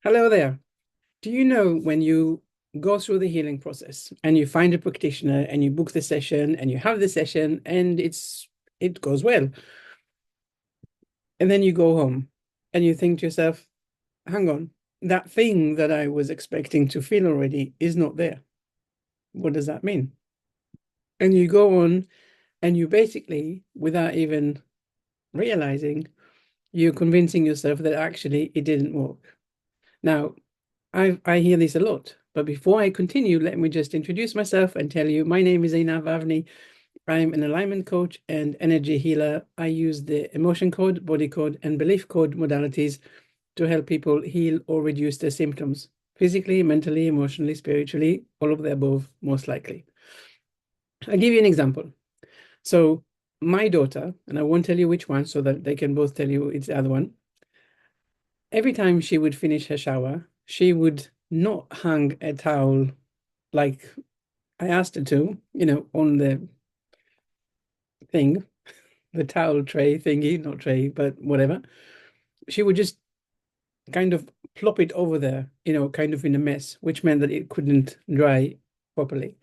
Hello there. Do you know when you go through the healing process and you find a practitioner and you book the session and you have the session and it goes well, and then you go home and you think to yourself, hang on, that thing that I was expecting to feel already is not there. What does that mean? And you go on and you basically, without even realizing, you're convincing yourself that actually it didn't work. Now, I hear this a lot, but before I continue, let me just introduce myself and tell you my name is Einav Avni. I'm an alignment coach and energy healer. I use the emotion code, body code, and belief code modalities to help people heal or reduce their symptoms physically, mentally, emotionally, spiritually, all of the above, most likely. I'll give you an example. So, my daughter, and I won't tell you which one so that they can both tell you it's the other one. Every time she would finish her shower, she would not hang a towel like I asked her to, on the thing, the towel tray thingy, not tray, but whatever. She would just kind of plop it over there, kind of in a mess, which meant that it couldn't dry properly.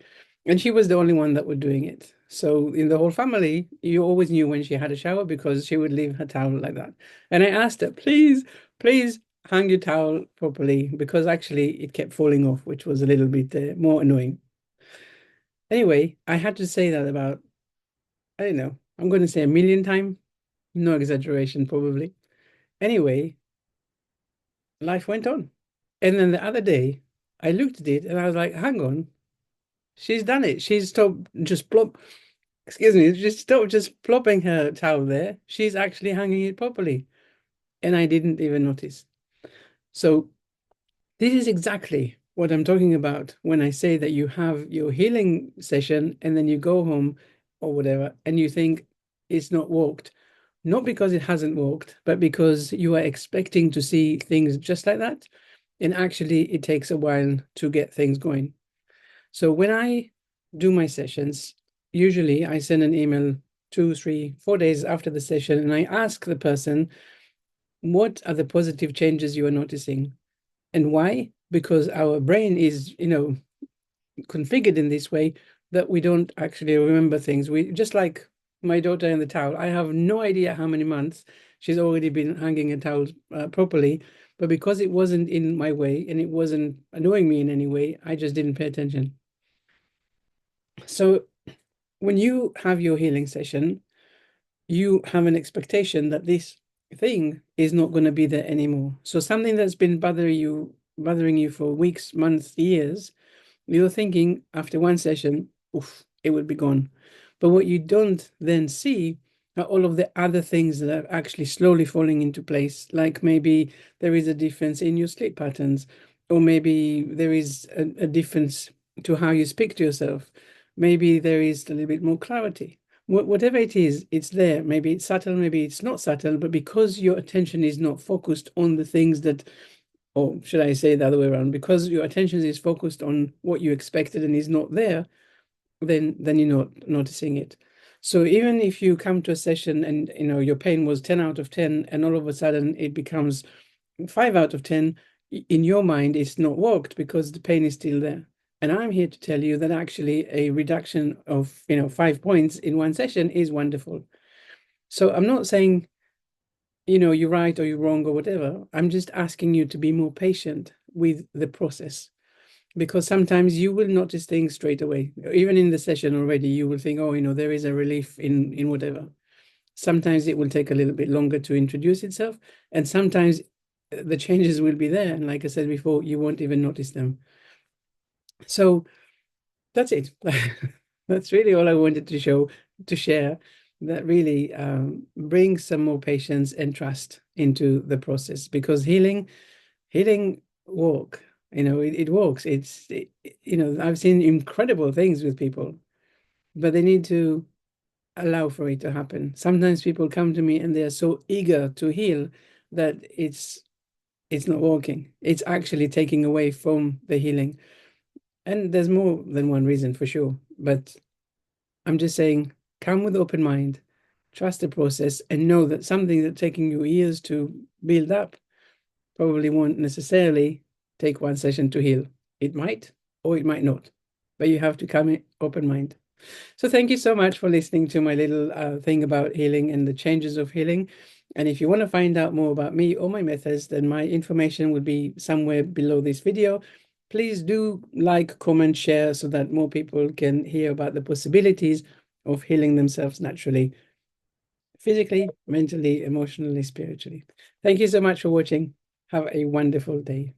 And she was the only one that was doing it. So in the whole family, you always knew when she had a shower because she would leave her towel like that. And I asked her, please, please hang your towel properly because actually it kept falling off, which was a little bit more annoying. Anyway, I had to say that about, I don't know, I'm going to say a million times. No exaggeration, probably. Anyway, life went on. And then the other day, I looked at it and I was like, hang on, she's done it. She's stopped just plop, excuse me, just stopped just plopping her towel there. She's actually hanging it properly. And I didn't even notice. So this is exactly what I'm talking about when I say that you have your healing session and then you go home or whatever and you think it's not worked. Not because it hasn't worked, but because you are expecting to see things just like that. And actually, it takes a while to get things going. So when I do my sessions, usually I send an email 2, 3, 4 days after the session and I ask the person, what are the positive changes you are noticing? And why? Because our brain is, configured in this way that we don't actually remember things. We just like my daughter in the towel. I have no idea how many months she's already been hanging a towel properly, but because it wasn't in my way and it wasn't annoying me in any way, I just didn't pay attention. So when you have your healing session, you have an expectation that this thing is not going to be there anymore. So something that's been bothering you for weeks, months, years, you're thinking after one session, oof, it would be gone. But what you don't then see are all of the other things that are actually slowly falling into place. Like maybe there is a difference in your sleep patterns, or maybe there is a difference to how you speak to yourself. Maybe there is a little bit more clarity. Whatever it is, it's there. Maybe it's subtle, maybe it's not subtle, but because your attention is not focused on the things that, or should I say the other way around, because your attention is focused on what you expected and is not there, then you're not noticing it. So even if you come to a session and your pain was 10 out of 10 and all of a sudden it becomes 5 out of 10, in your mind it's not worked because the pain is still there. And I'm here to tell you that actually a reduction of 5 points in one session is wonderful. So I'm not saying you're right or you're wrong or whatever. I'm just asking you to be more patient with the process because sometimes you will notice things straight away. Even in the session already, you will think, oh, there is a relief in whatever. Sometimes it will take a little bit longer to introduce itself, and sometimes the changes will be there. And like I said before, you won't even notice them. So that's it. That's really all I wanted to share. That really brings some more patience and trust into the process because healing work, it works. I've seen incredible things with people, but they need to allow for it to happen. Sometimes people come to me and they are so eager to heal that it's not working. It's actually taking away from the healing. And there's more than one reason for sure. But I'm just saying, come with open mind, trust the process, and know that something that's taking you years to build up probably won't necessarily take one session to heal. It might, or it might not, but you have to come in open mind. So thank you so much for listening to my little thing about healing and the changes of healing. And if you want to find out more about me or my methods, then my information will be somewhere below this video. Please do like, comment, share so that more people can hear about the possibilities of healing themselves naturally, physically, mentally, emotionally, spiritually. Thank you so much for watching. Have a wonderful day.